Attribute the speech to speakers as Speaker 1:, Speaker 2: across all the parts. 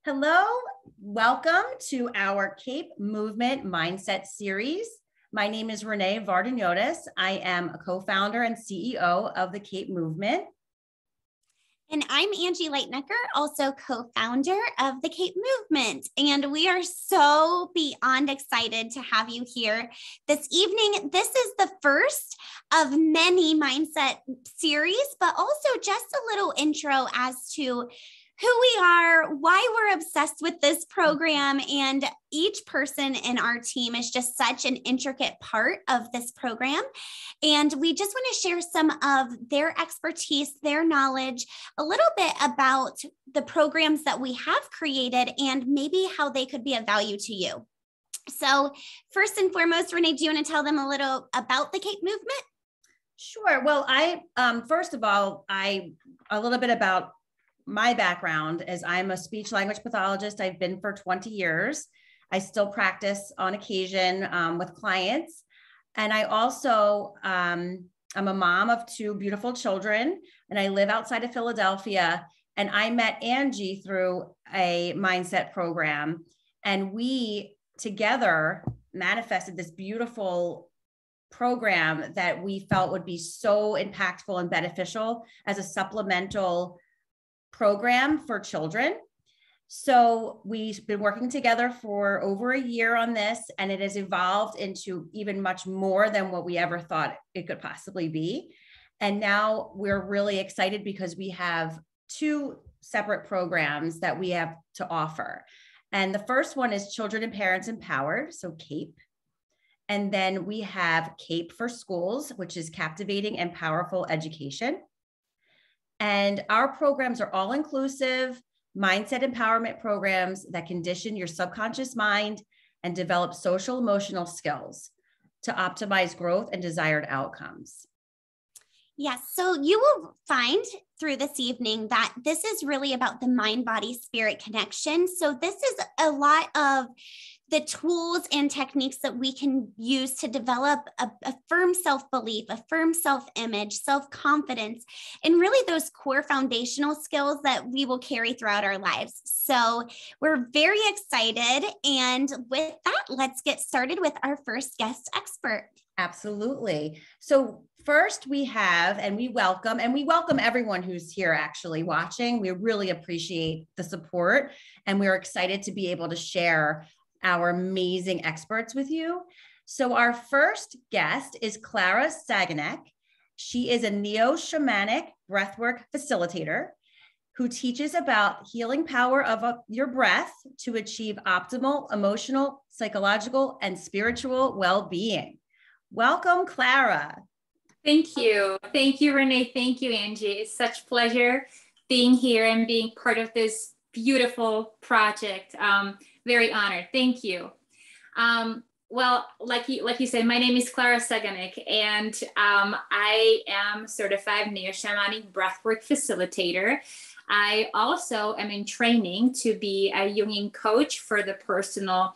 Speaker 1: Hello, welcome to our C.A.P.E Movement Mindset Series. My name is Renee Vardiniotis. I am a co-founder and CEO of the C.A.P.E Movement.
Speaker 2: And I'm Angie Lightnecker, also co-founder of the C.A.P.E Movement. And we are so beyond excited to have you here this evening. This is the first of many mindset series, but also just a little intro as to who we are, why we're obsessed with this program, and each person in our team is just such an intricate part of this program. And we just want to share some of their expertise, their knowledge, a little bit about the programs that we have created and maybe how they could be of value to you. So first and foremost, Renee, do you want to tell them a little about the C.A.P.E Movement?
Speaker 1: Sure. Well, first of all, a little bit about my background is I'm a speech language pathologist. I've been for 20 years. I still practice on occasion with clients. And I also, I'm a mom of two beautiful children, and I live outside of Philadelphia. And I met Angie through a mindset program. And we together manifested this beautiful program that we felt would be so impactful and beneficial as a supplemental program for children. So we've been working together for over a year on this, and it has evolved into even much more than what we ever thought it could possibly be. And now we're really excited because we have two separate programs that we have to offer. And the first one is Children and Parents Empowered, so C.A.P.E. And then we have C.A.P.E for Schools, which is Captivating and Powerful Education. And our programs are all inclusive mindset empowerment programs that condition your subconscious mind and develop social emotional skills to optimize growth and desired outcomes.
Speaker 2: Yes, so you will find through this evening that this is really about the mind, body, spirit connection. So this is a lot of the tools and techniques that we can use to develop a firm self-belief, a firm self-image, self-confidence, and really those core foundational skills that we will carry throughout our lives. So we're very excited. And with that, let's get started with our first guest expert.
Speaker 1: Absolutely. So first we have, and we welcome everyone who's here actually watching. We really appreciate the support, and we're excited to be able to share our amazing experts with you. So our first guest is Clara Saganek. She is a neo-shamanic breathwork facilitator who teaches about healing power of your breath to achieve optimal emotional, psychological, and spiritual well-being. Welcome, Clara.
Speaker 3: Thank you. Thank you, Renee. Thank you, Angie. It's such a pleasure being here and being part of this beautiful project. Very honored. Thank you. Well, like you said, my name is Clara Saganek, and I am certified neo-shamanic breathwork facilitator. I also am in training to be a Jungian coach for the personal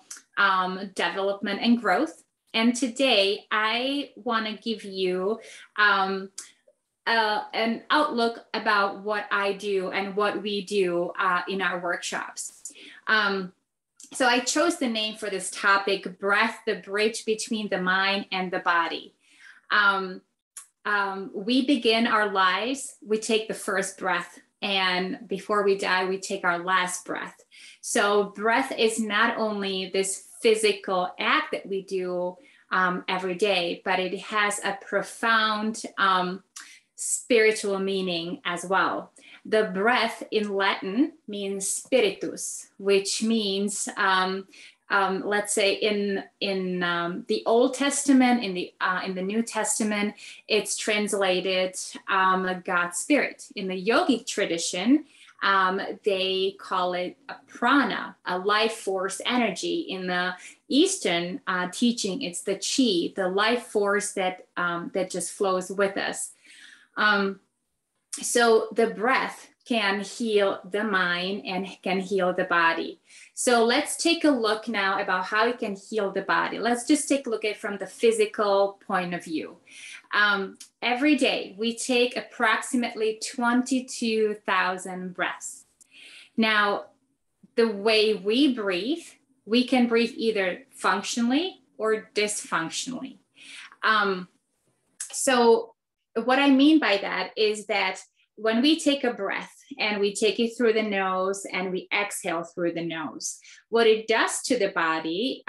Speaker 3: development and growth. And today I want to give you an outlook about what I do and what we do in our workshops. So I chose the name for this topic, Breath, the Bridge Between the Mind and the Body. We begin our lives, we take the first breath, and before we die, we take our last breath. So breath is not only this physical act that we do every day, but it has a profound spiritual meaning as well. The breath in Latin means spiritus, which means, let's say in the Old Testament, in the New Testament, it's translated God's spirit. In the yogic tradition, they call it a prana, a life force energy. In the Eastern teaching, it's the chi, the life force that just flows with us. So the breath can heal the mind and can heal the body. So let's take a look now about how it can heal the body. Let's just take a look at it from the physical point of view. Every day we take approximately 22,000 breaths. Now, the way we breathe, we can breathe either functionally or dysfunctionally. So what I mean by that is that when we take a breath and we take it through the nose and we exhale through the nose, what it does to the body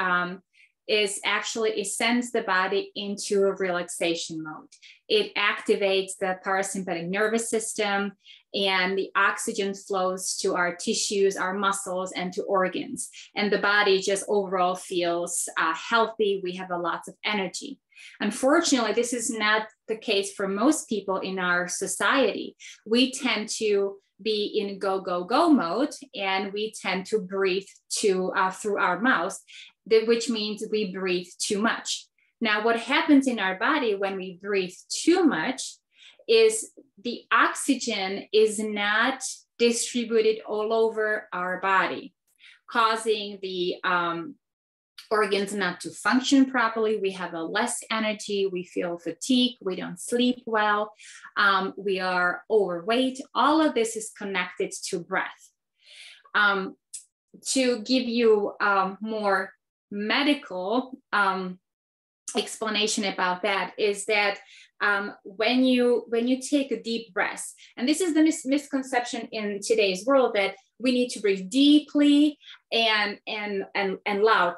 Speaker 3: is actually it sends the body into a relaxation mode. It activates the parasympathetic nervous system, and the oxygen flows to our tissues, our muscles, and to organs. And the body just overall feels healthy. We have a lot of energy. Unfortunately, this is not the case for most people in our society. We tend to be in go, go, go mode, and we tend to breathe through our mouths, which means we breathe too much. Now, what happens in our body when we breathe too much is the oxygen is not distributed all over our body, causing the organs not to function properly. We have a less energy, we feel fatigued, we don't sleep well, we are overweight. All of this is connected to breath. To give you more medical explanation about that is that when you take a deep breath, and this is the misconception in today's world that we need to breathe deeply and loud.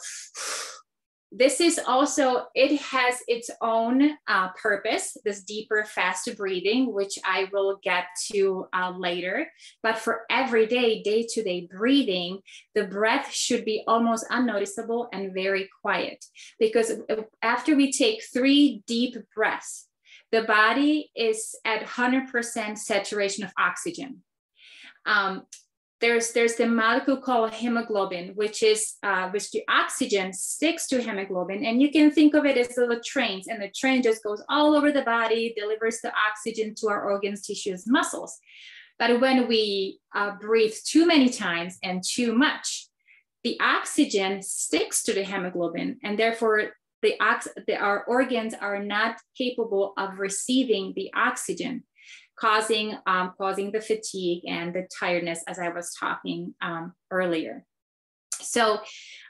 Speaker 3: This is also, it has its own purpose, this deeper, faster breathing, which I will get to later. But for everyday, day-to-day breathing, the breath should be almost unnoticeable and very quiet. Because after we take 3 deep breaths, the body is at 100% saturation of oxygen. There's the molecule called hemoglobin, which the oxygen sticks to hemoglobin, and you can think of it as little trains, and the train just goes all over the body, delivers the oxygen to our organs, tissues, muscles. But when we breathe too many times and too much, the oxygen sticks to the hemoglobin, and therefore our organs are not capable of receiving the oxygen, causing the fatigue and the tiredness, as I was talking earlier. So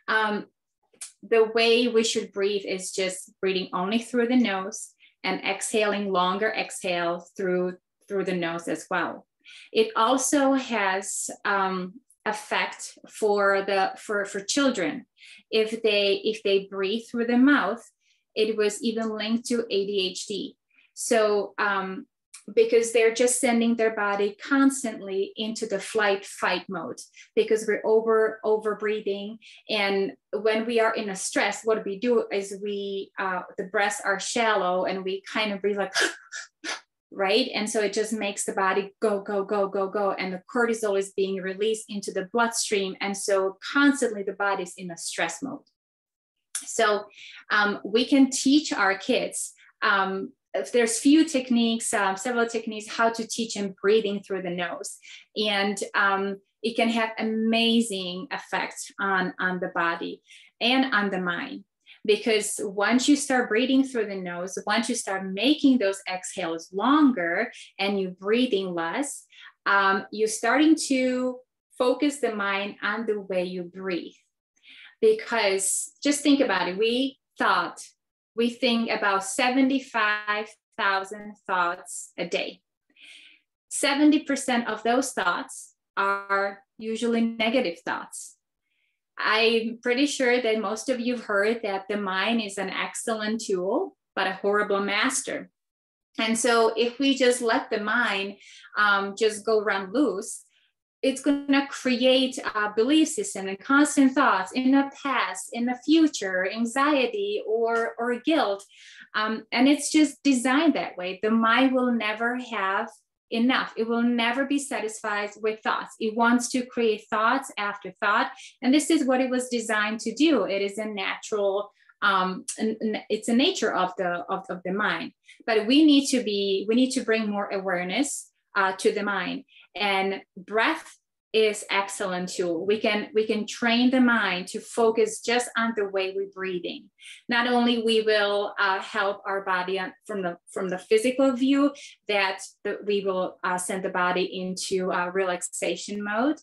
Speaker 3: the way we should breathe is just breathing only through the nose and exhaling longer exhale through the nose as well. It also has effect for children. If they breathe through the mouth, it was even linked to ADHD. So because they're just sending their body constantly into the flight fight mode, because we're over breathing. And when we are in a stress, what we do is the breaths are shallow and we kind of breathe like right? And so it just makes the body go, go, go, go, go. And the cortisol is being released into the bloodstream. And so constantly the body's in a stress mode. So we can teach our kids, if there's few techniques, several techniques, how to teach them breathing through the nose. And it can have amazing effects on the body and on the mind. Because once you start breathing through the nose, once you start making those exhales longer and you're breathing less, you're starting to focus the mind on the way you breathe. Because just think about it, we think about 75,000 thoughts a day. 70% of those thoughts are usually negative thoughts. I'm pretty sure that most of you have heard that the mind is an excellent tool, but a horrible master. And so if we just let the mind just go run loose, it's going to create a belief system and constant thoughts in the past, in the future, anxiety or guilt. And it's just designed that way. The mind will never have enough. It will never be satisfied with thoughts. It wants to create thoughts after thought. And this is what it was designed to do. It is a natural, it's a nature of the mind. But we need to bring more awareness to the mind. And breath is excellent tool. We can train the mind to focus just on the way we're breathing. Not only we will help our body from the physical view, that we will send the body into relaxation mode,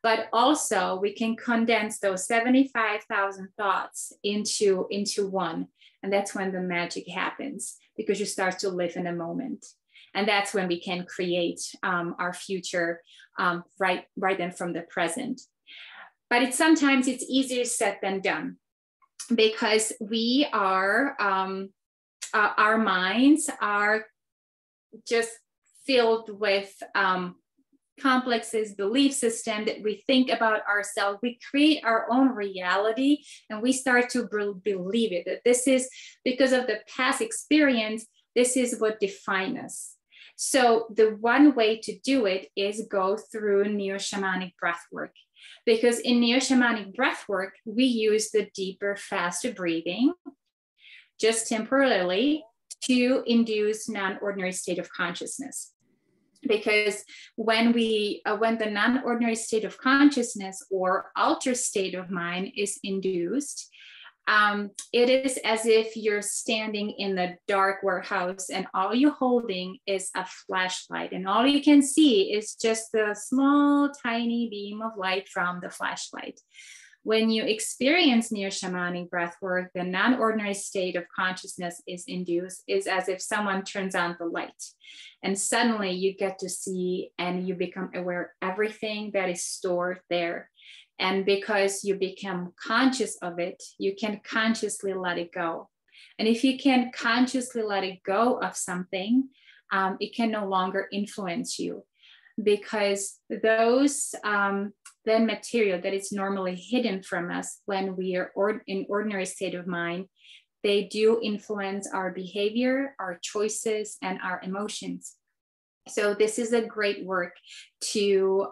Speaker 3: but also we can condense those 75,000 thoughts into one. And that's when the magic happens, because you start to live in a moment. And that's when we can create our future right then from the present. But sometimes it's easier said than done, because we are, our minds are just filled with complexes, belief system that we think about ourselves. We create our own reality, and we start to believe it, that this is because of the past experience, this is what defines us. So the one way to do it is go through neo-shamanic breath work, because in neo-shamanic breath work, we use the deeper, faster breathing just temporarily to induce non-ordinary state of consciousness. Because when the non-ordinary state of consciousness or altered state of mind is induced, it is as if you're standing in the dark warehouse and all you're holding is a flashlight, and all you can see is just the small, tiny beam of light from the flashlight. When you experience neo-shamanic breath work, the non-ordinary state of consciousness is induced, is as if someone turns on the light. And suddenly you get to see and you become aware of everything that is stored there. And because you become conscious of it, you can consciously let it go. And if you can consciously let it go of something, it can no longer influence you, because those then material that is normally hidden from us when we are in ordinary state of mind, they do influence our behavior, our choices, and our emotions. So this is a great work to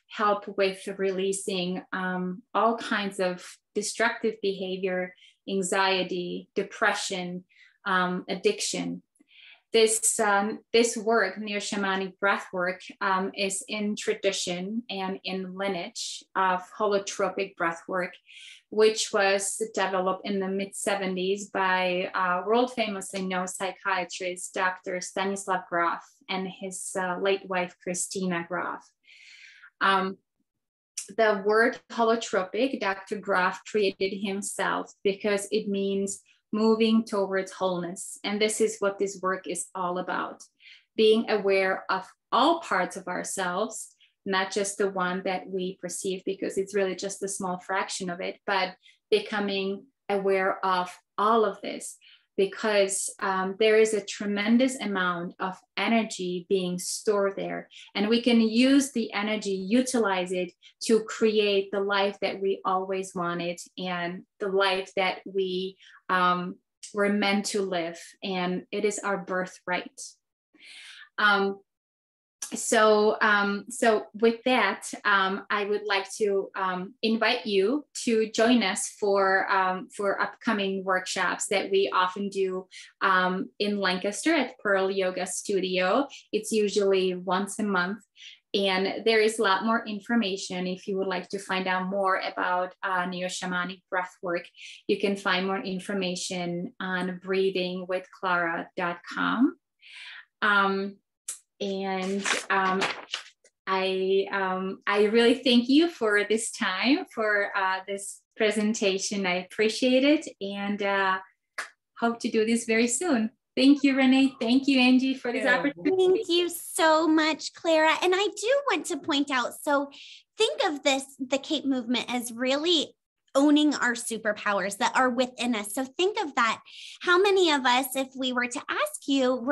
Speaker 3: help with releasing all kinds of destructive behavior, anxiety, depression, addiction. This work, neo-shamanic breath work, is in tradition and in lineage of holotropic breath work, which was developed in the mid-70s by world famously known psychiatrist, Dr. Stanislav Grof, and his late wife, Christina Grof. The word holotropic, Dr. Grof created himself because it means moving towards wholeness. And this is what this work is all about. Being aware of all parts of ourselves, not just the one that we perceive, because it's really just a small fraction of it, but becoming aware of all of this, because there is a tremendous amount of energy being stored there. And we can use the energy, utilize it to create the life that we always wanted and the life that we were meant to live. And it is our birthright. So with that, I would like to invite you to join us for upcoming workshops that we often do in Lancaster at Pearl Yoga Studio. It's usually once a month. And there is a lot more information. If you would like to find out more about neo-shamanic breath work, you can find more information on breathingwithclara.com. I really thank you for this time, for this presentation. I appreciate it, and hope to do this very soon. Thank you, Renee. Thank you, Angie, for this opportunity.
Speaker 2: Thank you so much, Clara. And I do want to point out, so think of this, the C.A.P.E movement, as really owning our superpowers that are within us. So think of that. How many of us, if we were to ask you,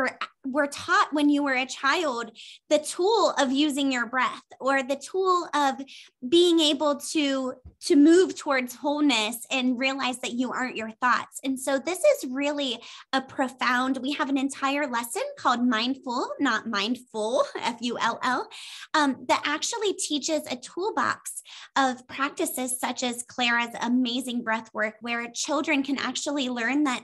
Speaker 2: were taught when you were a child the tool of using your breath, or the tool of being able to move towards wholeness and realize that you aren't your thoughts? And so this is really a profound, we have an entire lesson called Mindful, not Mindful, F-U-L-L, that actually teaches a toolbox of practices such as Clara's amazing breath work, where children can actually learn that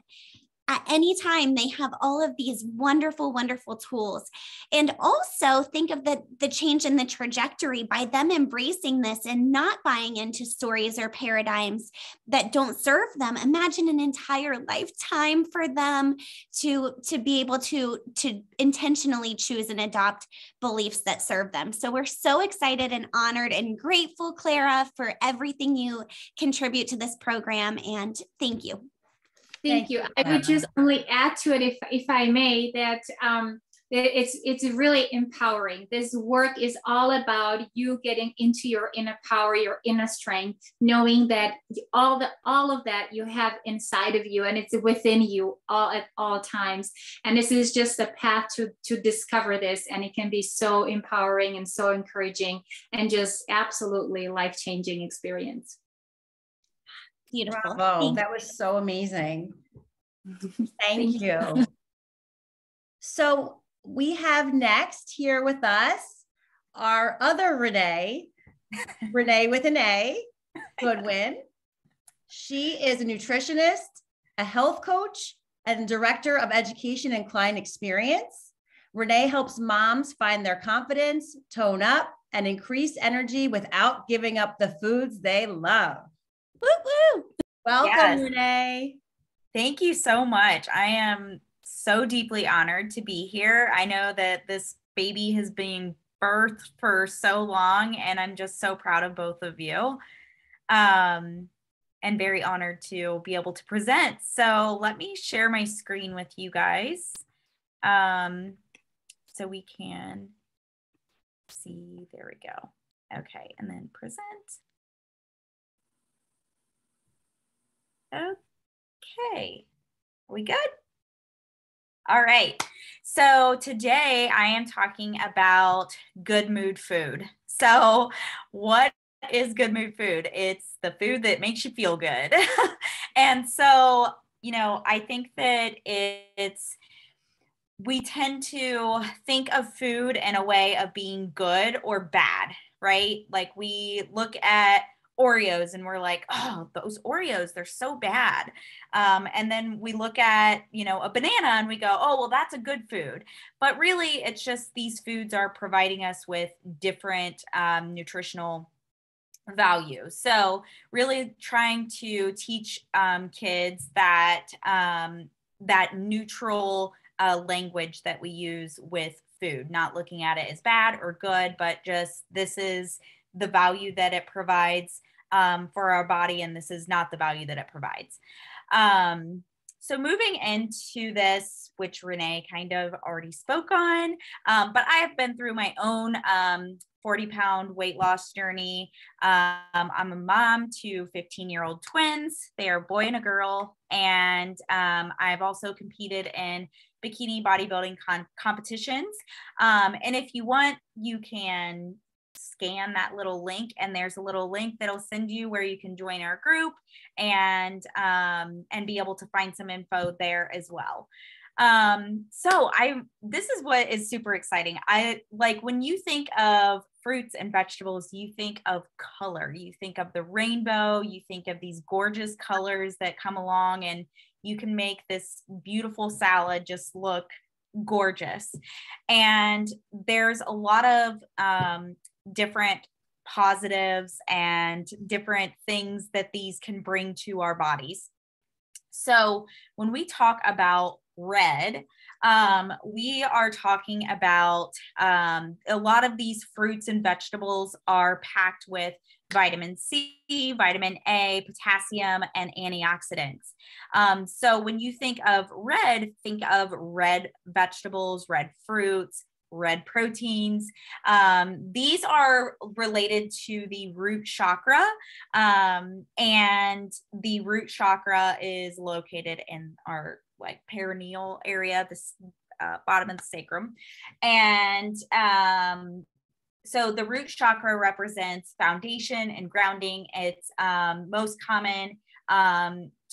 Speaker 2: at any time, they have all of these wonderful, wonderful tools. And also think of the change in the trajectory by them embracing this and not buying into stories or paradigms that don't serve them. Imagine an entire lifetime for them to be able to intentionally choose and adopt beliefs that serve them. So we're so excited and honored and grateful, Clara, for everything you contribute to this program. And thank you.
Speaker 3: Thank you. I would just only add to it, if I may, that it's really empowering. This work is all about you getting into your inner power, your inner strength, knowing that all of that you have inside of you and it's within you at all times. And this is just a path to discover this, and it can be so empowering and so encouraging and just absolutely life-changing experience.
Speaker 2: Beautiful.
Speaker 1: Bravo. That was so amazing. Thank you. So we have next here with us our other Renee with an A, Goodwin. She is a nutritionist, a health coach, and director of education and client experience. Renee helps moms find their confidence, tone up, and increase energy without giving up the foods they love. Woo woo! Welcome, yes. Renee.
Speaker 4: Thank you so much. I am so deeply honored to be here. I know that this baby has been birthed for so long, and I'm just so proud of both of you. And very honored to be able to present. So let me share my screen with you guys so we can see. There we go. Okay, and then present. Okay, are we good? All right, so today I am talking about good mood food. So what is good mood food? It's the food that makes you feel good. And so, you know, I think that we tend to think of food in a way of being good or bad, right? Like we look at Oreos and we're like, oh, those Oreos, they're so bad. And then we look at, you know, a banana and we go, oh, well, that's a good food. But really, it's just these foods are providing us with different nutritional value. So really trying to teach kids that that neutral language that we use with food, not looking at it as bad or good, but just this is the value that it provides for our body, and this is not the value that it provides. So moving into this, which Renee kind of already spoke on, but I have been through my own 40-pound weight loss journey. I'm a mom to 15-year-old twins. They are a boy and a girl. And I've also competed in bikini bodybuilding competitions. And if you want, you can scan that little link, and there's a little link that'll send you where you can join our group and be able to find some info there as well. So this is what is super exciting. I like when you think of fruits and vegetables, you think of color, you think of the rainbow, you think of these gorgeous colors that come along, and you can make this beautiful salad just look gorgeous. And there's a lot of different positives and different things that these can bring to our bodies. So when we talk about red, we are talking about a lot of these fruits and vegetables are packed with vitamin C, vitamin A, potassium, and antioxidants. So when you think of red vegetables, red fruits, red proteins. These are related to the root chakra, and the root chakra is located in our perineal area, this bottom of the sacrum. And so the root chakra represents foundation and grounding. It's most common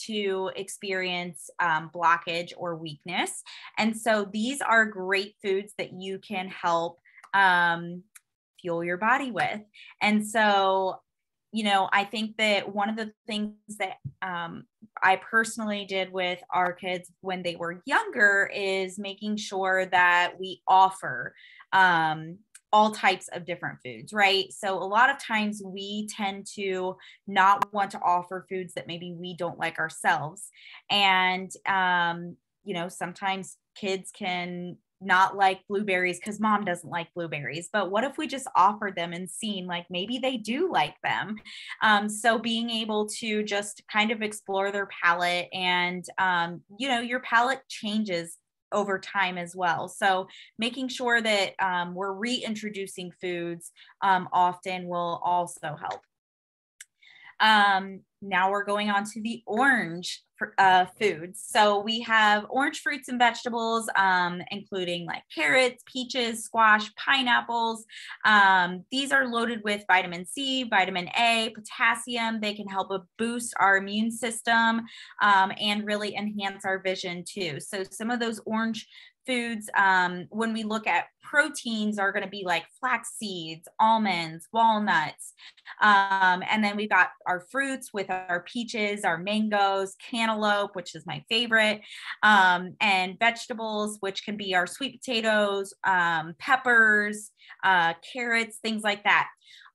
Speaker 4: to experience blockage or weakness. And so these are great foods that you can help fuel your body with. And so I think that one of the things that I personally did with our kids when they were younger is making sure that we offer all types of different foods, right? So a lot of times we tend to not want to offer foods that maybe we don't like ourselves. And, sometimes kids can not like blueberries because mom doesn't like blueberries. But what if we just offered them and seen like maybe they do like them? So being able to just kind of explore their palate, and your palate changes over time as well. So making sure that we're reintroducing foods often will also help. Now we're going on to the orange foods. So we have orange fruits and vegetables, including like carrots, peaches, squash, pineapples. These are loaded with vitamin C, vitamin A, potassium. They can help boost our immune system and really enhance our vision too. So some of those orange foods, when we look at proteins, are going to be like flax seeds, almonds, walnuts. And then we've got our fruits with our peaches, our mangoes, cantaloupe, which is my favorite, and vegetables, which can be our sweet potatoes, peppers, carrots, things like that.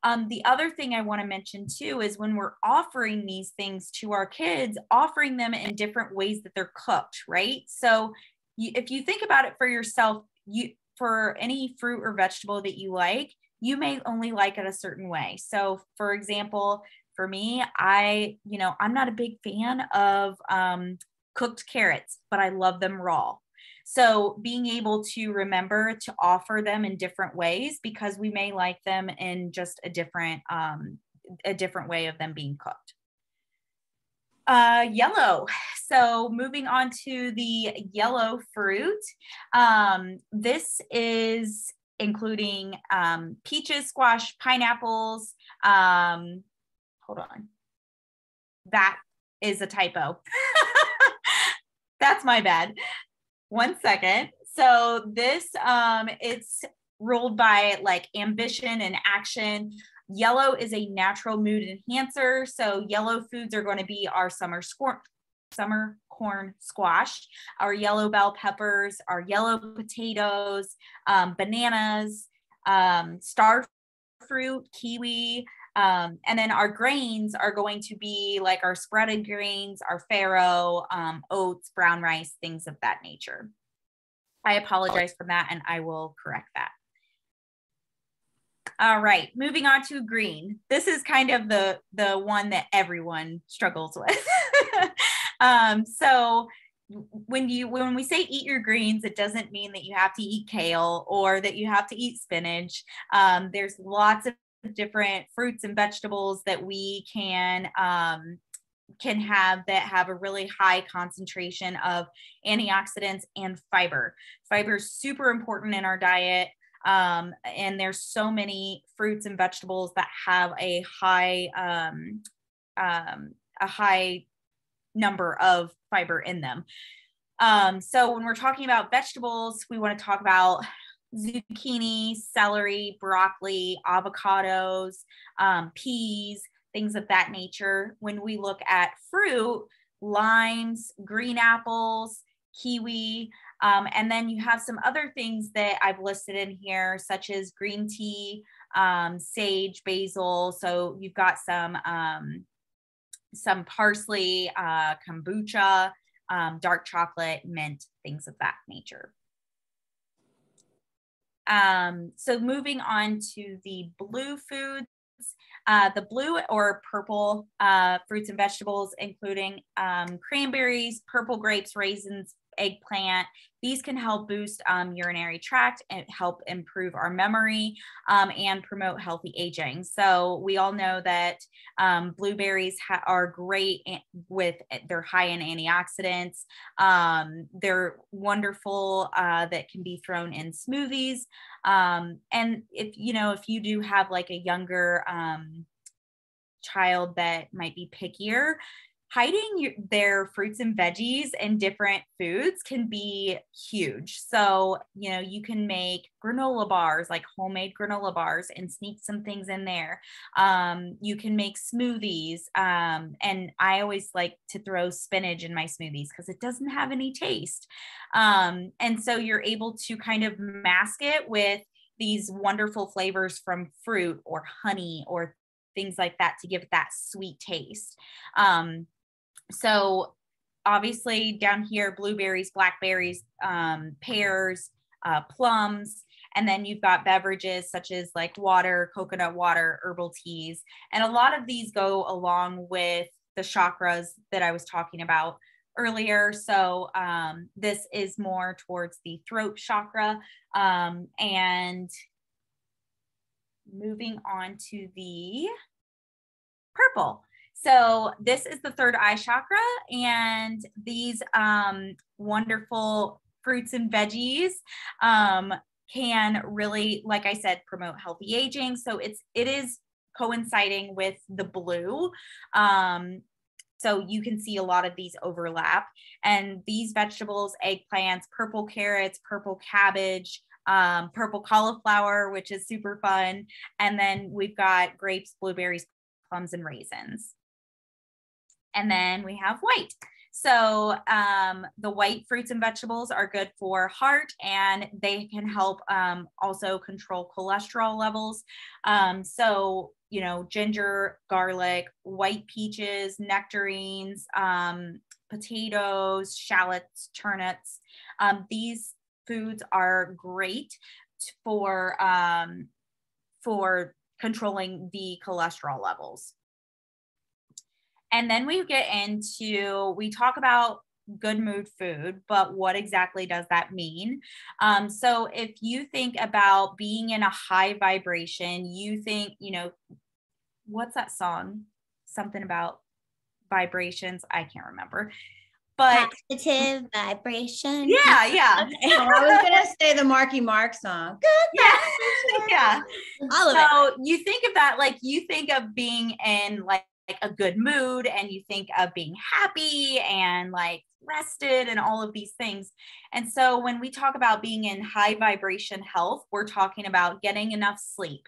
Speaker 4: The other thing I want to mention too is when we're offering these things to our kids, offering them in different ways that they're cooked, right? So if you think about it for yourself, for any fruit or vegetable that you like, you may only like it a certain way. So for example, for me, I'm not a big fan of cooked carrots, but I love them raw. So being able to remember to offer them in different ways, because we may like them in just a different way of them being cooked. Yellow. So moving on to the yellow fruit. This is including peaches, squash, pineapples. Hold on. That is a typo. That's my bad. 1 second. So this, it's ruled by like ambition and action. Yellow is a natural mood enhancer. So yellow foods are going to be our summer corn squash, our yellow bell peppers, our yellow potatoes, bananas, star fruit, kiwi. And then our grains are going to be like our spreaded grains, our farro, oats, brown rice, things of that nature. I apologize for that, and I will correct that. All right, moving on to green. This is kind of the one that everyone struggles with. So when we say eat your greens, it doesn't mean that you have to eat kale or that you have to eat spinach. There's lots of different fruits and vegetables that we can have that have a really high concentration of antioxidants and fiber. Fiber is super important in our diet. And there's so many fruits and vegetables that have a high number of fiber in them. So when we're talking about vegetables, we want to talk about zucchini, celery, broccoli, avocados, peas, things of that nature. When we look at fruit, limes, green apples, kiwi, and then you have some other things that I've listed in here, such as green tea, sage, basil. So you've got some parsley, kombucha, dark chocolate, mint, things of that nature. So moving on to the blue foods, the blue or purple fruits and vegetables, including cranberries, purple grapes, raisins, eggplant. These can help boost urinary tract and help improve our memory and promote healthy aging. So we all know that blueberries are great they're high in antioxidants. They're wonderful that can be thrown in smoothies. And if you do have like a younger child that might be pickier, hiding their fruits and veggies in different foods can be huge. So, you can make granola bars, like homemade granola bars, and sneak some things in there. You can make smoothies. And I always like to throw spinach in my smoothies because it doesn't have any taste. And so you're able to kind of mask it with these wonderful flavors from fruit or honey or things like that to give it that sweet taste. So obviously down here, blueberries, blackberries, pears, plums, and then you've got beverages such as like water, coconut water, herbal teas. And a lot of these go along with the chakras that I was talking about earlier. So this is more towards the throat chakra. And moving on to the purple. So this is the third eye chakra, and these wonderful fruits and veggies can really, like I said, promote healthy aging. So it is coinciding with the blue. So you can see a lot of these overlap, and these vegetables, eggplants, purple carrots, purple cabbage, purple cauliflower, which is super fun. And then we've got grapes, blueberries, plums, and raisins. And then we have white. So the white fruits and vegetables are good for heart, and they can help also control cholesterol levels. So, ginger, garlic, white peaches, nectarines, potatoes, shallots, turnips. These foods are great for controlling the cholesterol levels. And then we talk about good mood food, but what exactly does that mean? So if you think about being in a high vibration, you think, what's that song? Something about vibrations. I can't remember. But
Speaker 2: positive vibration.
Speaker 4: Yeah.
Speaker 1: Okay. I was gonna say the Marky Mark song.
Speaker 4: Yeah.
Speaker 2: All of it.
Speaker 4: So you think of that, like you think of being in like a good mood, and you think of being happy and like rested and all of these things. And so when we talk about being in high vibration health, we're talking about getting enough sleep.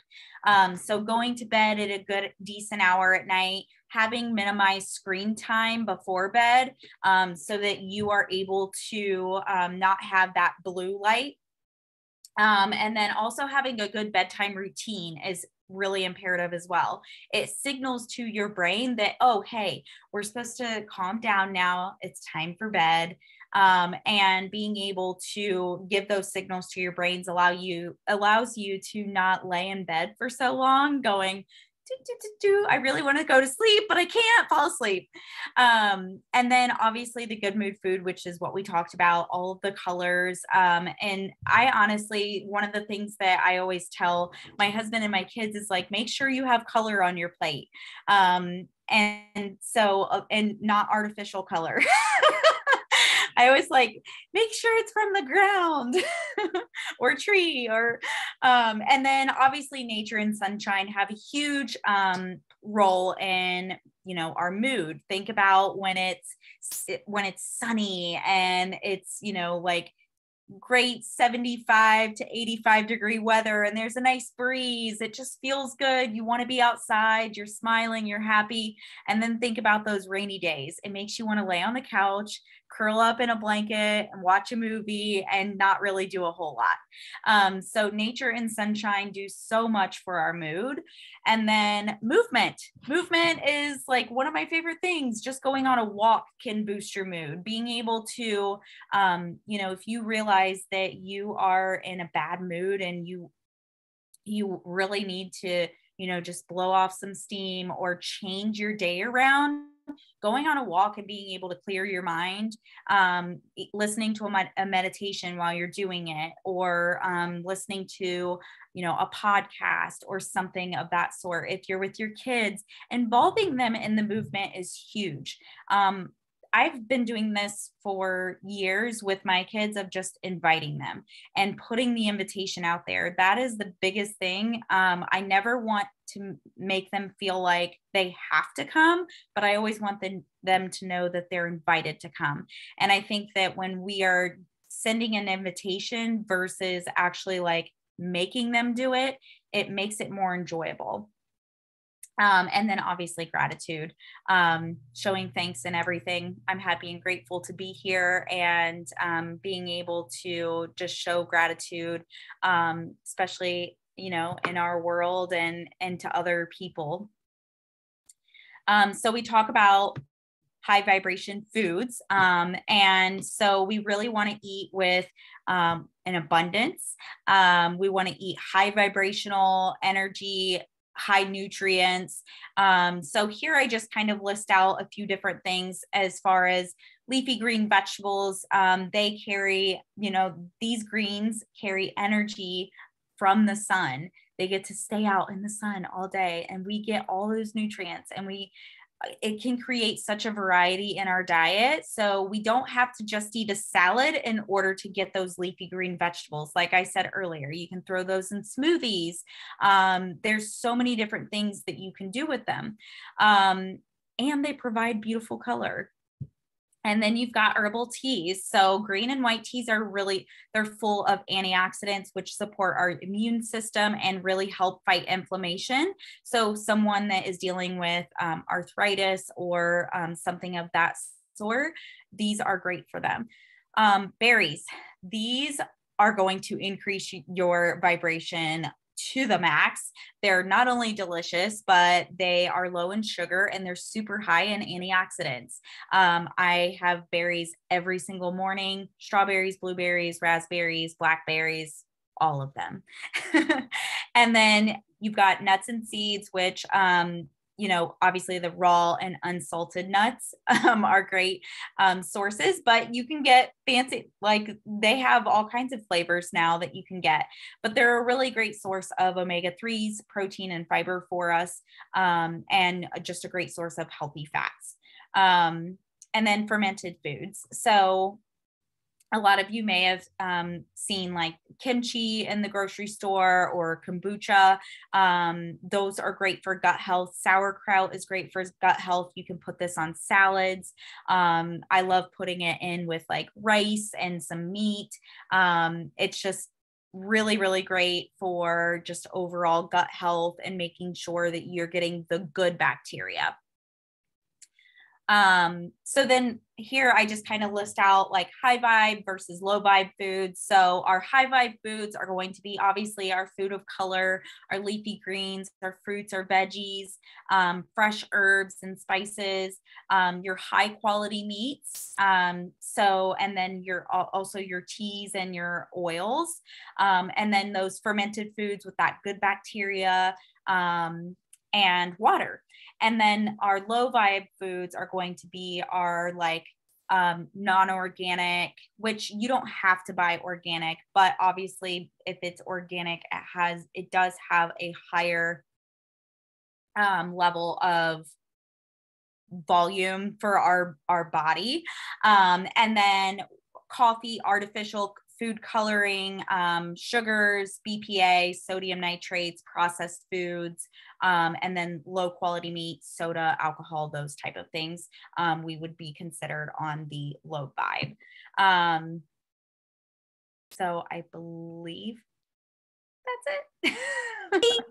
Speaker 4: So going to bed at a good, decent hour at night, having minimized screen time before bed, so that you are able to not have that blue light. And then also having a good bedtime routine is really imperative as well. It signals to your brain that, oh, hey, we're supposed to calm down now. It's time for bed. And being able to give those signals to your brains allows you to not lay in bed for so long going, I really want to go to sleep, but I can't fall asleep. And then obviously the good mood food, which is what we talked about, all of the colors. And I honestly, one of the things that I always tell my husband and my kids is like, make sure you have color on your plate. And not artificial color. I always like, make sure it's from the ground or tree and then obviously nature and sunshine have a huge role in, our mood. Think about when it's sunny and it's, like great 75 to 85 degree weather and there's a nice breeze. It just feels good. You want to be outside, you're smiling, you're happy. And then think about those rainy days. It makes you want to lay on the couch, curl up in a blanket and watch a movie and not really do a whole lot. So nature and sunshine do so much for our mood. And then movement is like one of my favorite things. Just going on a walk can boost your mood. Being able to, if you realize that you are in a bad mood and you really need to, just blow off some steam or change your day around, going on a walk and being able to clear your mind, listening to a meditation while you're doing it, or listening to, a podcast or something of that sort. If you're with your kids, involving them in the movement is huge. I've been doing this for years with my kids, of just inviting them and putting the invitation out there. That is the biggest thing. I never want to make them feel like they have to come, but I always want them to know that they're invited to come. And I think that when we are sending an invitation versus actually like making them do it, it makes it more enjoyable. And then obviously gratitude, showing thanks and everything. I'm happy and grateful to be here, and being able to just show gratitude, especially, you know, in our world and to other people. So we talk about high vibration foods. And so we really want to eat with an abundance. We want to eat high vibrational energy, high nutrients. So here I just kind of list out a few different things as far as leafy green vegetables. They carry, you know, these greens carry energy from the sun. They get to stay out in the sun all day, and we get all those nutrients, and it can create such a variety in our diet. So we don't have to just eat a salad in order to get those leafy green vegetables. Like I said earlier, you can throw those in smoothies. There's so many different things that you can do with them. And they provide beautiful color. And then you've got herbal teas. So green and white teas they're full of antioxidants, which support our immune system and really help fight inflammation. So someone that is dealing with arthritis or something of that sort, these are great for them. Berries, these are going to increase your vibration to the max. They're not only delicious, but they are low in sugar and they're super high in antioxidants. I have berries every single morning: strawberries, blueberries, raspberries, blackberries, all of them. And then you've got nuts and seeds, which, you know, obviously the raw and unsalted nuts are great sources, but you can get fancy, like they have all kinds of flavors now that you can get, but they're a really great source of omega-3s, protein and fiber for us, and just a great source of healthy fats. And then fermented foods. So a lot of you may have seen like kimchi in the grocery store or kombucha. Those are great for gut health. Sauerkraut is great for gut health. You can put this on salads. I love putting it in with like rice and some meat. It's just really, really great for just overall gut health and making sure that you're getting the good bacteria. So then here I just kind of list out like high vibe versus low vibe foods. So our high vibe foods are going to be obviously our food of color, our leafy greens, our fruits, our veggies, fresh herbs and spices, your high quality meats. And then also your teas and your oils. And then those fermented foods with that good bacteria, and water. And then our low vibe foods are going to be our like non-organic, which you don't have to buy organic, but obviously if it's organic, it does have a higher level of volume for our body. And then coffee, artificial food coloring, sugars, BPA, sodium nitrates, processed foods, and then low quality meat, soda, alcohol, those type of things, we would be considered on the low vibe. So I believe that's it.
Speaker 2: Thank you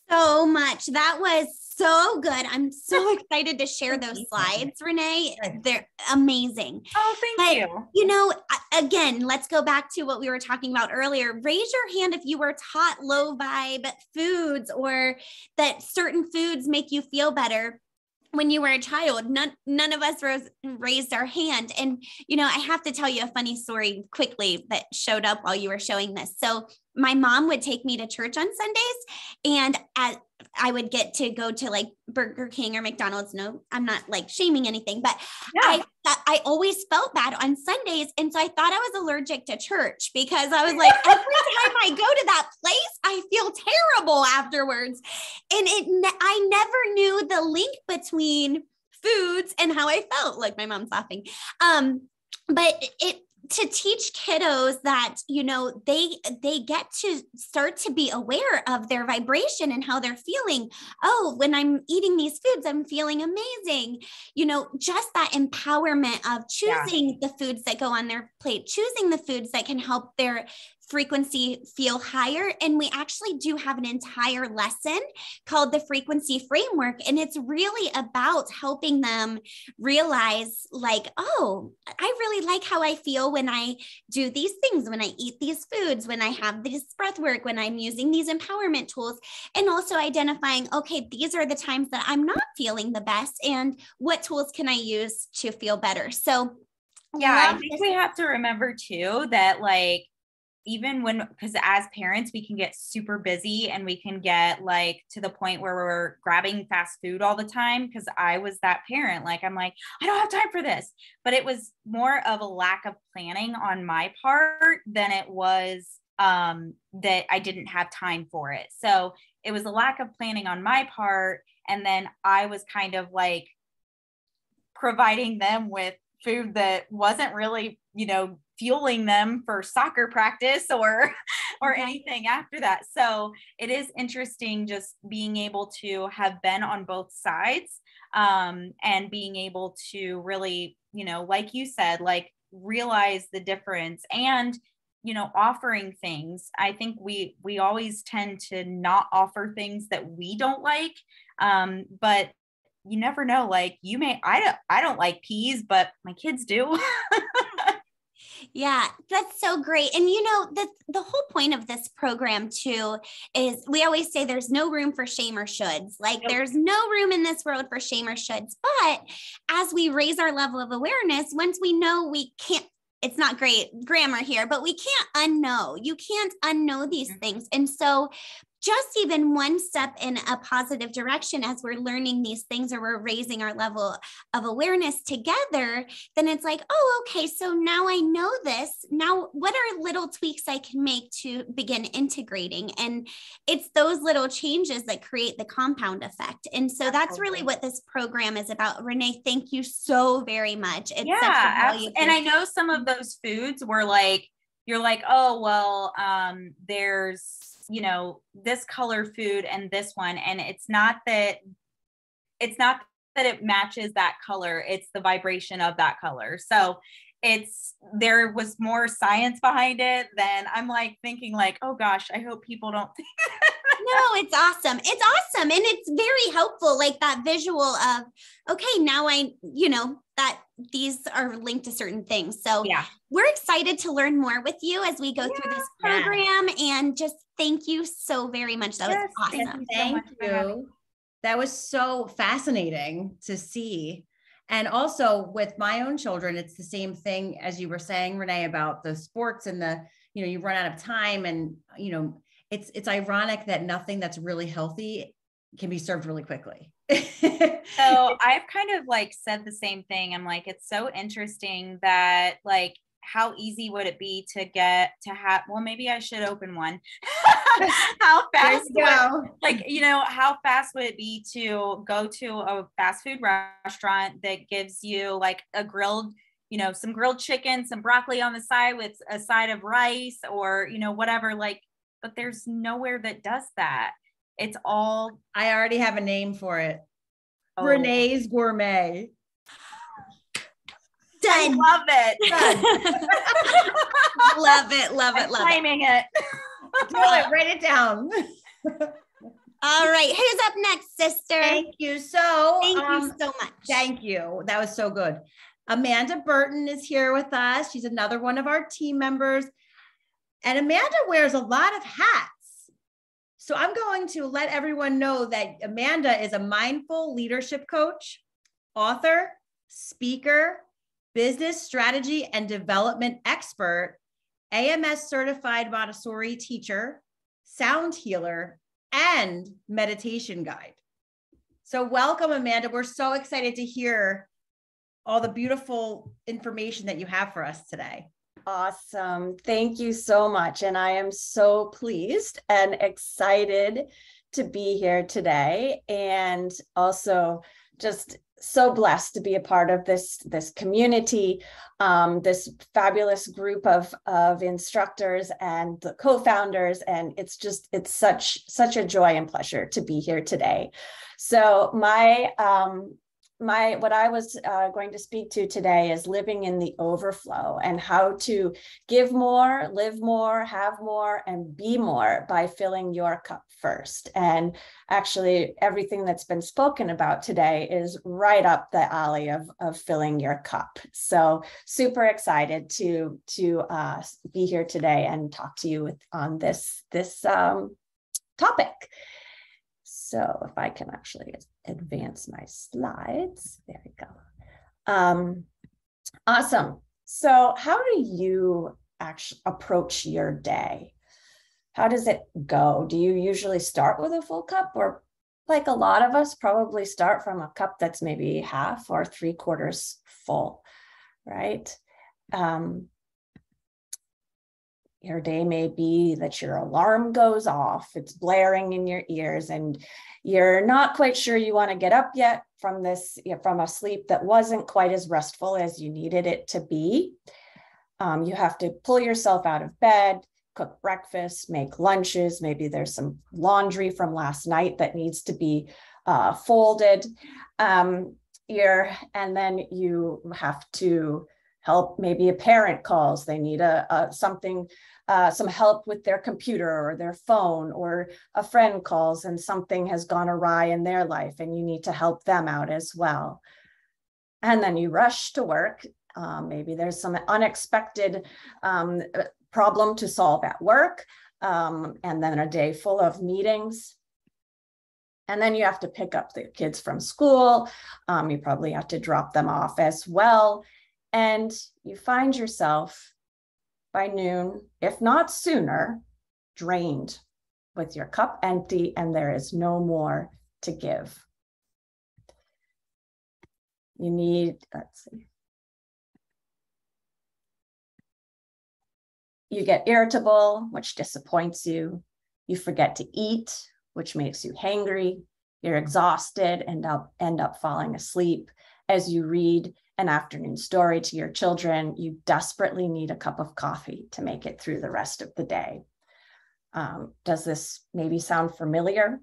Speaker 2: so much. That was so good. I'm so excited to share those slides, Renee. They're amazing.
Speaker 4: Oh, thank you.
Speaker 2: You know, again, let's go back to what we were talking about earlier. Raise your hand if you were taught low vibe foods or that certain foods make you feel better when you were a child. None of us raised our hand. And, you know, I have to tell you a funny story quickly that showed up while you were showing this. So my mom would take me to church on Sundays, and I would get to go to like Burger King or McDonald's. No, I'm not like shaming anything, but yeah. I always felt bad on Sundays. And so I thought I was allergic to church because I was like, every time I go to that place, I feel terrible afterwards. And I never knew the link between foods and how I felt. Like my mom's laughing. But to teach kiddos that, you know, they get to start to be aware of their vibration and how they're feeling. Oh, when I'm eating these foods, I'm feeling amazing. You know, just that empowerment of choosing the foods that go on their plate, choosing the foods that can help their frequency feel higher. And we actually do have an entire lesson called the frequency framework. And it's really about helping them realize like, oh, I really like how I feel when I do these things, when I eat these foods, when I have this breath work, when I'm using these empowerment tools, and also identifying, okay, these are the times that I'm not feeling the best and what tools can I use to feel better? So
Speaker 4: yeah, I think we have to remember too that like, even when, because as parents, we can get super busy and we can get like to the point where we're grabbing fast food all the time. Because I was that parent, like, I'm like, I don't have time for this. But it was more of a lack of planning on my part than it was that I didn't have time for it. So it was a lack of planning on my part. And then I was kind of like providing them with food that wasn't really, you know, fueling them for soccer practice or anything after that. So it is interesting just being able to have been on both sides, and being able to really, you know, like you said, like realize the difference and, you know, offering things. I think we always tend to not offer things that we don't like. But you never know, like you may, I don't like peas, but my kids do.
Speaker 2: Yeah, that's so great. And you know, the whole point of this program too is we always say there's no room for shame or shoulds. Like there's no room in this world for shame or shoulds. But as we raise our level of awareness, once we know we can't, it's not great grammar here, but we can't unknow. You can't unknow these things. And so just even one step in a positive direction as we're learning these things or we're raising our level of awareness together, then it's like, oh, okay, so now I know this. Now, what are little tweaks I can make to begin integrating? And it's those little changes that create the compound effect. And so that's really what this program is about. Renee, thank you so very much. It's such a valuable.
Speaker 4: And I know some of those foods were like, you're like, oh, well, there's, you know, this color food and this one. And it's not that it matches that color. It's the vibration of that color. So there was more science behind it than I'm like thinking like, oh gosh, I hope people don't think.
Speaker 2: No, it's awesome. It's awesome. And it's very helpful. Like that visual of, okay, now I, you know, that these are linked to certain things. So we're excited to learn more with you as we go through this program, and just thank you so very much. That was awesome.
Speaker 1: Thank you. That was so fascinating to see. And also with my own children, it's the same thing as you were saying, Renee, about the sports and the, you know, you run out of time, and, you know, it's ironic that nothing that's really healthy can be served really quickly.
Speaker 4: So I've kind of like said the same thing. I'm like, it's so interesting that like, how easy would it be to get to have, well, maybe I should open one. How fast, like, you know, how fast would it be to go to a fast food restaurant that gives you like a grilled, you know, some grilled chicken, some broccoli on the side with a side of rice or, you know, whatever, like, but there's nowhere that does that. It's all.
Speaker 1: I already have a name for it. Oh. Renee's Gourmet.
Speaker 2: Done.
Speaker 4: I love it.
Speaker 2: Love it. Love it. Love
Speaker 4: claiming it.
Speaker 1: Do it. Write it down.
Speaker 2: All right. Who's up next, sister?
Speaker 1: Thank you. So
Speaker 2: thank you so much.
Speaker 1: Thank you. That was so good. Amanda Burton is here with us. She's another one of our team members. And Amanda wears a lot of hats. So I'm going to let everyone know that Amanda is a mindful leadership coach, author, speaker, business strategy and development expert, AMS certified Montessori teacher, sound healer, and meditation guide. So welcome, Amanda. We're so excited to hear all the beautiful information that you have for us today.
Speaker 5: Awesome. Thank you so much. And I am so pleased and excited to be here today, and also just so blessed to be a part of this community, this fabulous group of instructors and the co-founders, and it's such a joy and pleasure to be here today. So what I was going to speak to today is living in the overflow and how to give more, live more, have more, and be more by filling your cup first. And actually, everything that's been spoken about today is right up the alley of filling your cup. So super excited to be here today and talk to you on this topic. So if I can actually advance my slides, there we go. Awesome. So how do you actually approach your day? How does it go? Do you usually start with a full cup, or like a lot of us probably start from a cup that's maybe half or 3/4 full, right? Your day may be that your alarm goes off, it's blaring in your ears, and you're not quite sure you want to get up yet from a sleep that wasn't quite as restful as you needed it to be. You have to pull yourself out of bed, cook breakfast, make lunches. Maybe there's some laundry from last night that needs to be folded. And then you have to help. Maybe a parent calls, they need some help with their computer or their phone, or a friend calls and something has gone awry in their life and you need to help them out as well. And then you rush to work. Maybe there's some unexpected problem to solve at work, and then a day full of meetings. And then you have to pick up the kids from school. You probably have to drop them off as well. And you find yourself by noon, if not sooner, drained, with your cup empty, and there is no more to give. You need, let's see. You get irritable, which disappoints you. You forget to eat, which makes you hangry. You're exhausted and end up falling asleep. As you read an afternoon story to your children, you desperately need a cup of coffee to make it through the rest of the day. Does this maybe sound familiar?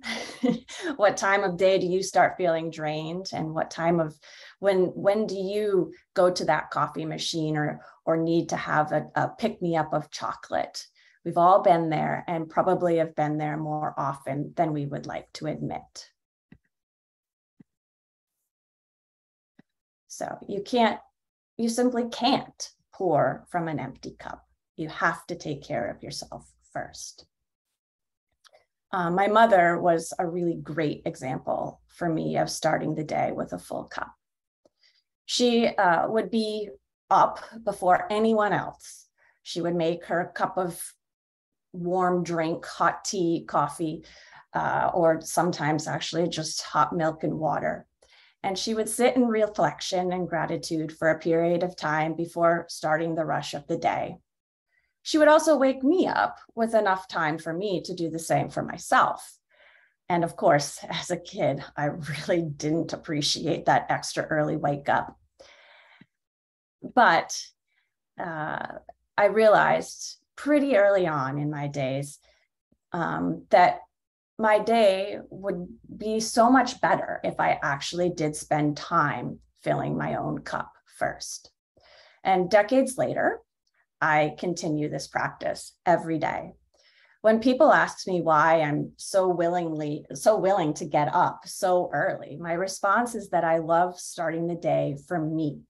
Speaker 5: What time of day do you start feeling drained? And what time of, when do you go to that coffee machine or need to have a pick-me-up of chocolate? We've all been there, and probably have been there more often than we would like to admit. So you simply can't pour from an empty cup. You have to take care of yourself first. My mother was a really great example for me of starting the day with a full cup. She would be up before anyone else. She would make her cup of warm drink, hot tea, coffee, or sometimes actually just hot milk and water. And she would sit in reflection and gratitude for a period of time before starting the rush of the day. She would also wake me up with enough time for me to do the same for myself. And of course, as a kid, I really didn't appreciate that extra early wake up. But I realized pretty early on in my days that my day would be so much better if I actually did spend time filling my own cup first. And decades later, I continue this practice every day. When people ask me why I'm so willing to get up so early, my response is that I love starting the day for me,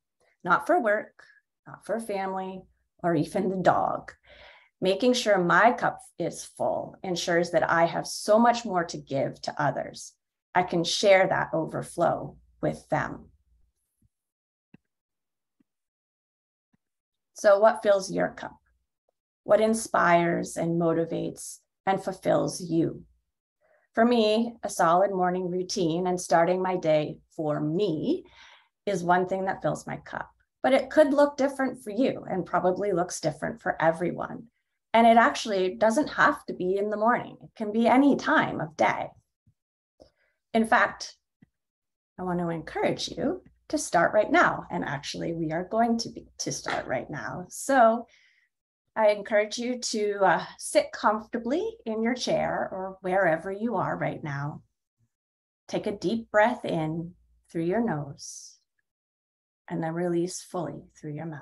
Speaker 5: not for work, not for family, or even the dog. Making sure my cup is full ensures that I have so much more to give to others. I can share that overflow with them. So what fills your cup? What inspires and motivates and fulfills you? For me, a solid morning routine and starting my day for me is one thing that fills my cup. But it could look different for you, and probably looks different for everyone. And it actually doesn't have to be in the morning. It can be any time of day. In fact, I want to encourage you to start right now. And actually, we are going to start right now. So I encourage you to sit comfortably in your chair or wherever you are right now. Take a deep breath in through your nose and then release fully through your mouth.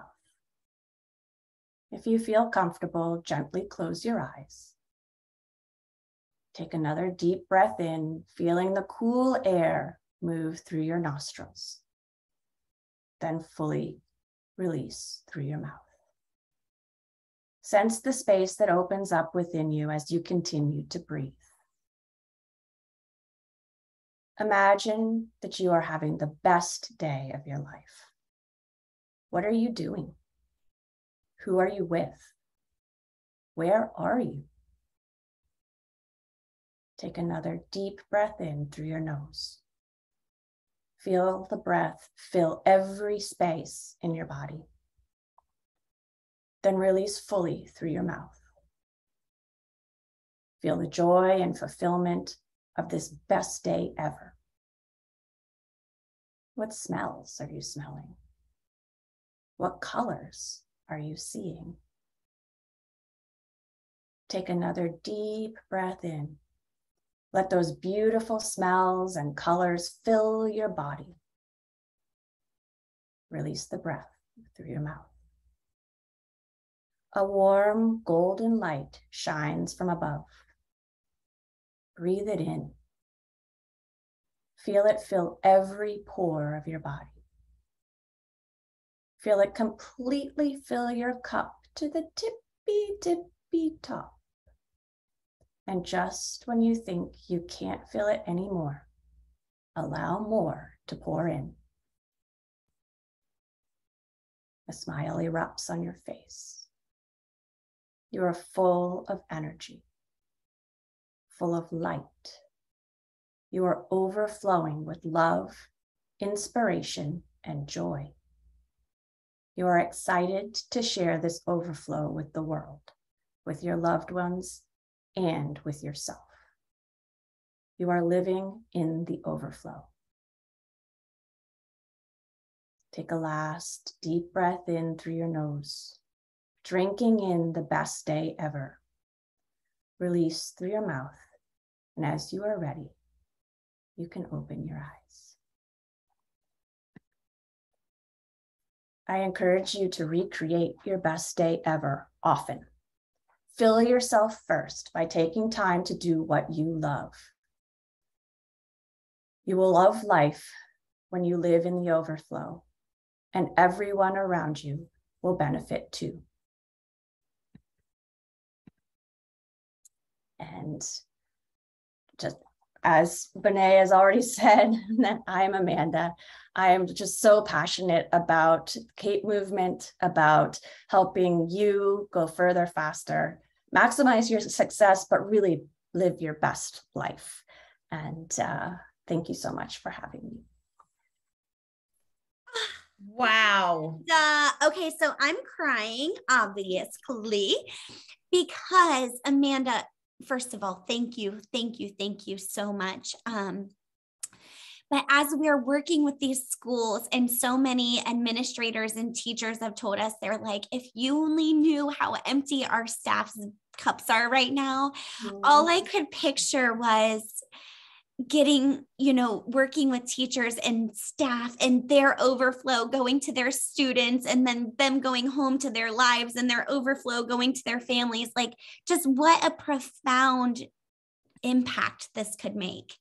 Speaker 5: If you feel comfortable, gently close your eyes. Take another deep breath in, feeling the cool air move through your nostrils. Then fully release through your mouth. Sense the space that opens up within you as you continue to breathe. Imagine that you are having the best day of your life. What are you doing? Who are you with? Where are you? Take another deep breath in through your nose. Feel the breath fill every space in your body. Then release fully through your mouth. Feel the joy and fulfillment of this best day ever. What smells are you smelling? What colors are you seeing? Take another deep breath in. Let those beautiful smells and colors fill your body. Release the breath through your mouth. A warm golden light shines from above. Breathe it in. Feel it fill every pore of your body. Feel it completely fill your cup to the tippy top. And just when you think you can't feel it anymore, allow more to pour in. A smile erupts on your face. You are full of energy, full of light. You are overflowing with love, inspiration, and joy. You are excited to share this overflow with the world, with your loved ones, and with yourself. You are living in the overflow. Take a last deep breath in through your nose, drinking in the best day ever. Release through your mouth, and as you are ready, you can open your eyes. I encourage you to recreate your best day ever often. Fill yourself first by taking time to do what you love. You will love life when you live in the overflow, and everyone around you will benefit too. And just as Benet has already said, that I'm Amanda. I am just so passionate about C.A.P.E movement, about helping you go further, faster, maximize your success, but really live your best life. And thank you so much for having me.
Speaker 1: Wow.
Speaker 2: Okay, so I'm crying, obviously, because Amanda, first of all, thank you so much. But as we're working with these schools, and so many administrators and teachers have told us, they're like, if you only knew how empty our staff's cups are right now, all I could picture was getting, working with teachers and staff and their overflow going to their students, and then them going home to their lives and their overflow going to their families. Like, just what a profound impact this could make.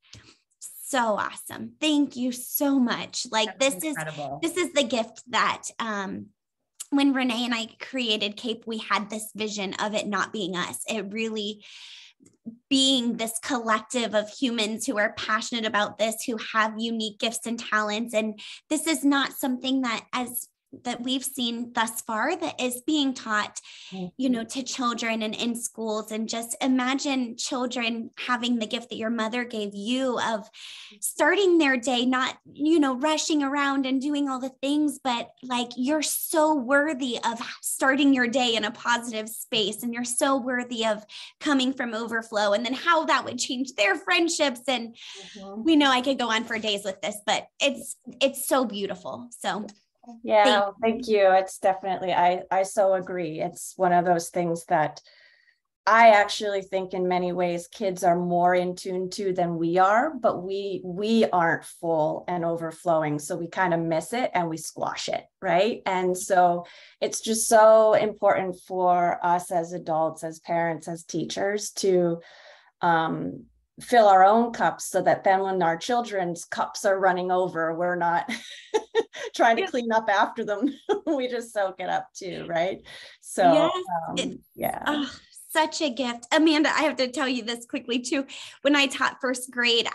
Speaker 2: So awesome. Thank you so much. Like, this is the gift that, when Renee and I created C.A.P.E, we had this vision of it not being us. It really being this collective of humans who are passionate about this, who have unique gifts and talents. And this is not something that, as that we've seen thus far that is being taught, you know, to children and in schools. And just imagine children having the gift that your mother gave you of starting their day, not, you know, rushing around and doing all the things, but like, you're so worthy of starting your day in a positive space. And you're so worthy of coming from overflow, and then how that would change their friendships. And we know I could go on for days with this, but it's so beautiful. So
Speaker 5: yeah, thank you. It's definitely, I so agree. It's one of those things that I actually think in many ways kids are more in tune to than we are, but we aren't full and overflowing. So we kind of miss it and we squash it, right? And so it's just so important for us as adults, as parents, as teachers to fill our own cups, so that then when our children's cups are running over, we're not trying to clean up after them. We just soak it up too, right? So yeah.
Speaker 2: Oh, such a gift. Amanda, I have to tell you this quickly too. When I taught first grade,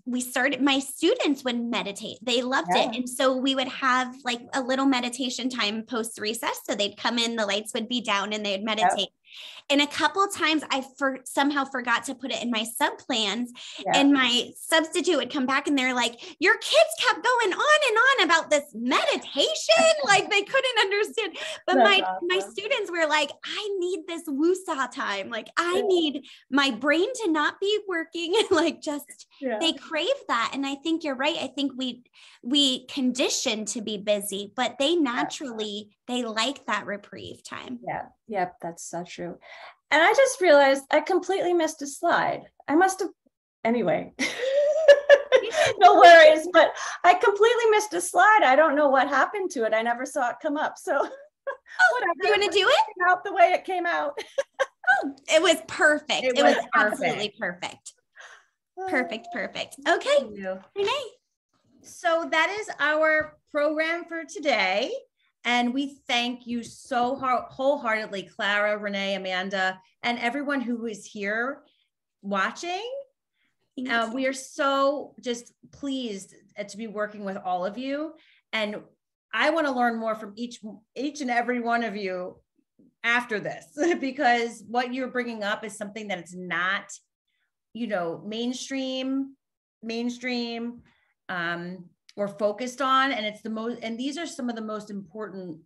Speaker 2: we started, my students would meditate. They loved it. And so we would have like a little meditation time post recess. So they'd come in, the lights would be down, and they'd meditate. And a couple of times I somehow forgot to put it in my sub plans, and my substitute would come back and they're like, your kids kept going on and on about this meditation. Like they couldn't understand, but my students were like, I need this woosah time. Like I need my brain to not be working. Like just, they crave that. And I think you're right. I think we condition to be busy, but they naturally, they like that reprieve time.
Speaker 5: Yep, that's so true. And I just realized I completely missed a slide. I must have, anyway, no worries, but I completely missed a slide. I don't know what happened to it. I never saw it come up. So whatever.
Speaker 2: You want to do it?
Speaker 5: Out the way it came out.
Speaker 2: It was perfect. It was absolutely perfect. Perfect. Okay, Renee.
Speaker 1: So that is our program for today. And we thank you so wholeheartedly, Clara, Renee, Amanda, and everyone who is here watching. We are so just pleased to be working with all of you. And I want to learn more from each and every one of you after this, because what you're bringing up is something that it's not, you know, mainstream, we're focused on, and it's the most, and these are some of the most important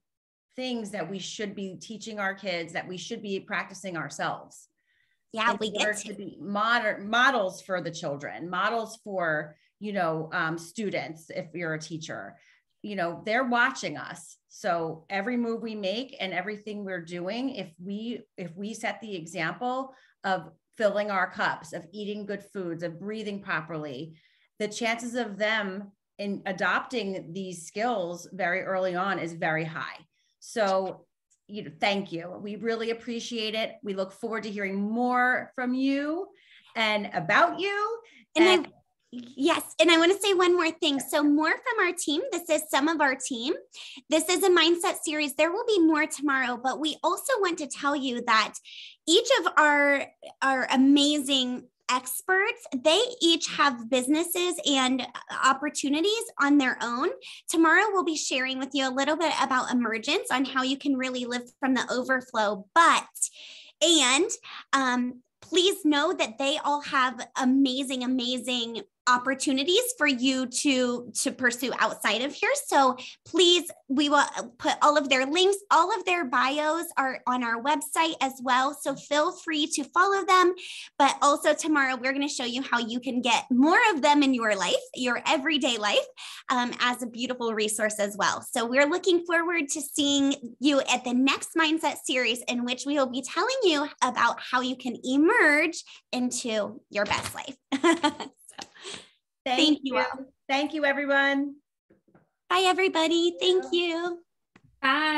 Speaker 1: things that we should be teaching our kids, that we should be practicing ourselves.
Speaker 2: Yeah, we get
Speaker 1: to be models for the children, models for, you know, students. If you're a teacher, you know, they're watching us. So every move we make and everything we're doing, if we set the example of filling our cups, of eating good foods, of breathing properly, the chances of them in adopting these skills very early on is very high. So, you know, thank you. We really appreciate it. We look forward to hearing more from you and about you.
Speaker 2: Yes. And I want to say one more thing. So more from our team. This is some of our team. This is a mindset series. There will be more tomorrow, but we also want to tell you that each of our amazing experts, they each have businesses and opportunities on their own. Tomorrow, we'll be sharing with you a little bit about emergence, on how you can really live from the overflow. Please know that they all have amazing opportunities for you to pursue outside of here. So please, we will put all of their links, all of their bios are on our website as well. So feel free to follow them. But also tomorrow, we're going to show you how you can get more of them in your life, your everyday life, as a beautiful resource as well. So we're looking forward to seeing you at the next Mindset series, in which we will be telling you about how you can emerge into your best life.
Speaker 1: Thank you. Thank you, everyone.
Speaker 2: Bye, everybody. Thank you.
Speaker 3: Bye.